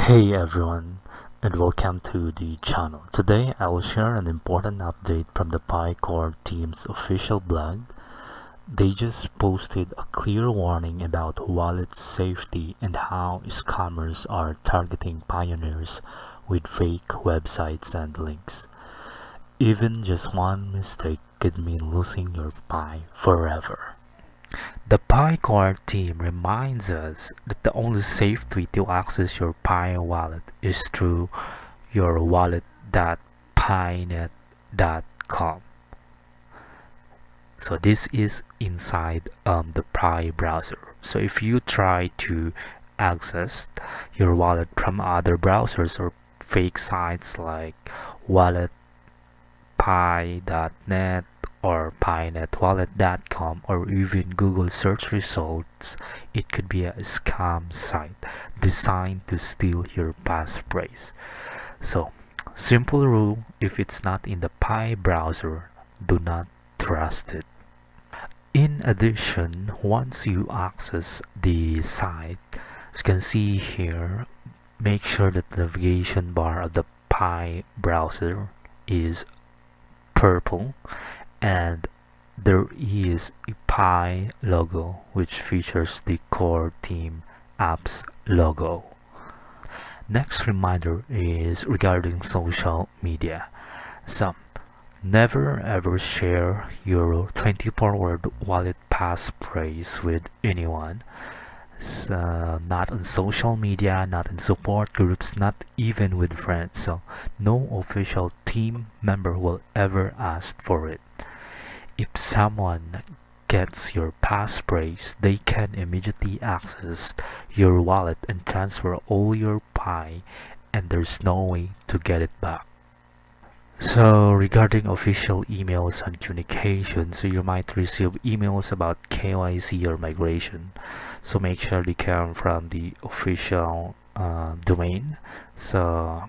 Hey everyone, and welcome to the channel. Today I will share an important update from the PyCore team's official blog. They just posted a clear warning about wallet safety and how scammers are targeting pioneers with fake websites and links. Even just one mistake could mean losing your Pi forever. The PyCore team reminds us that the only safe way to access your Pi wallet is through your wallet.pinet.com. So this is inside the Pi browser. So if you try to access your wallet from other browsers or fake sites like wallet.pi.net or pinetwallet.com or even Google search results, it could be a scam site designed to steal your passphrase. So, simple rule, if it's not in the Pi browser, do not trust it. In addition, once you access the site, as you can see here, make sure that the navigation bar of the Pi browser is purple and there is a Pi logo which features the core team apps logo. Next reminder is regarding social media. So never ever share your 24-word wallet passphrase with anyone. Not on social media, not in support groups, not even with friends. So no official team member will ever ask for it. If someone gets your passphrase, they can immediately access your wallet and transfer all your Pi, and there's no way to get it back. So regarding official emails and communication, so you might receive emails about KYC or migration. So make sure they come from the official domain. So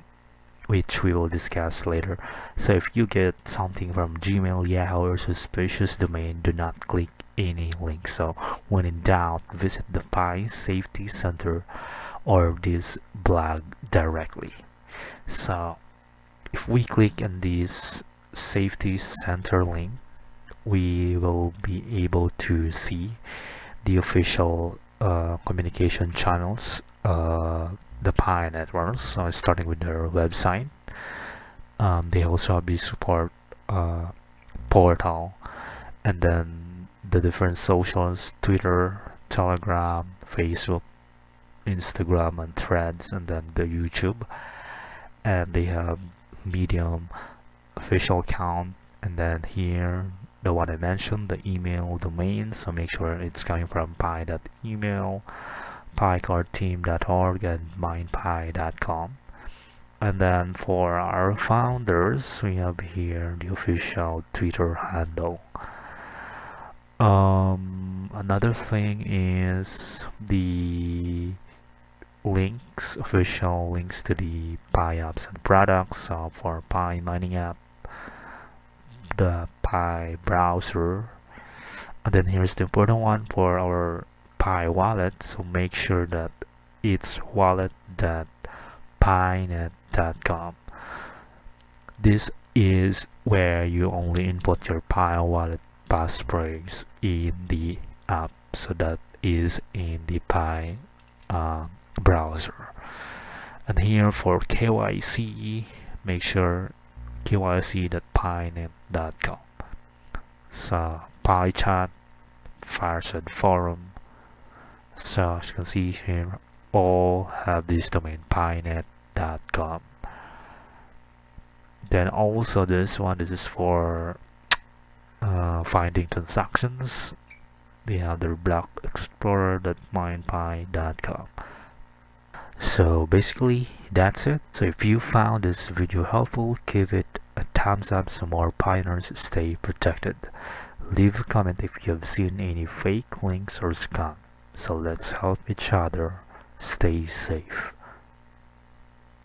which we will discuss later. So if you get something from Gmail, Yahoo, or suspicious domain, do not click any link. So when in doubt, visit the Pi Safety Center or this blog directly. So if we click on this Safety Center link, we will be able to see the official communication channels, the Pi networks, so starting with their website. They also have the support portal, and then the different socials: Twitter, Telegram, Facebook, Instagram, and Threads, and then the YouTube. And they have Medium official account, and then here the one I mentioned, the email domain. So make sure it's coming from pi.email, picoreteam.org, and mindpi.com. And then for our founders, we have here the official Twitter handle. Another thing is the links, official links to the Pi apps and products. For Pi mining app, the Pi browser, and then here's the important one for our Pi wallet. So make sure that it's wallet.pinet.com. This is where you only input your Pi wallet passphrase in the app, so that is in the Pi browser. And here for KYC, make sure kyc.pinet.com. So Pi chat, fireside forum. So as you can see here, all have this domain, pinet.com. Then also this is for finding transactions. They have their block explorer.mindpi.com. So basically that's it. So if you found this video helpful, give it a thumbs up so more pioneers stay protected. Leave a comment if you have seen any fake links or scam. So let's help each other stay safe.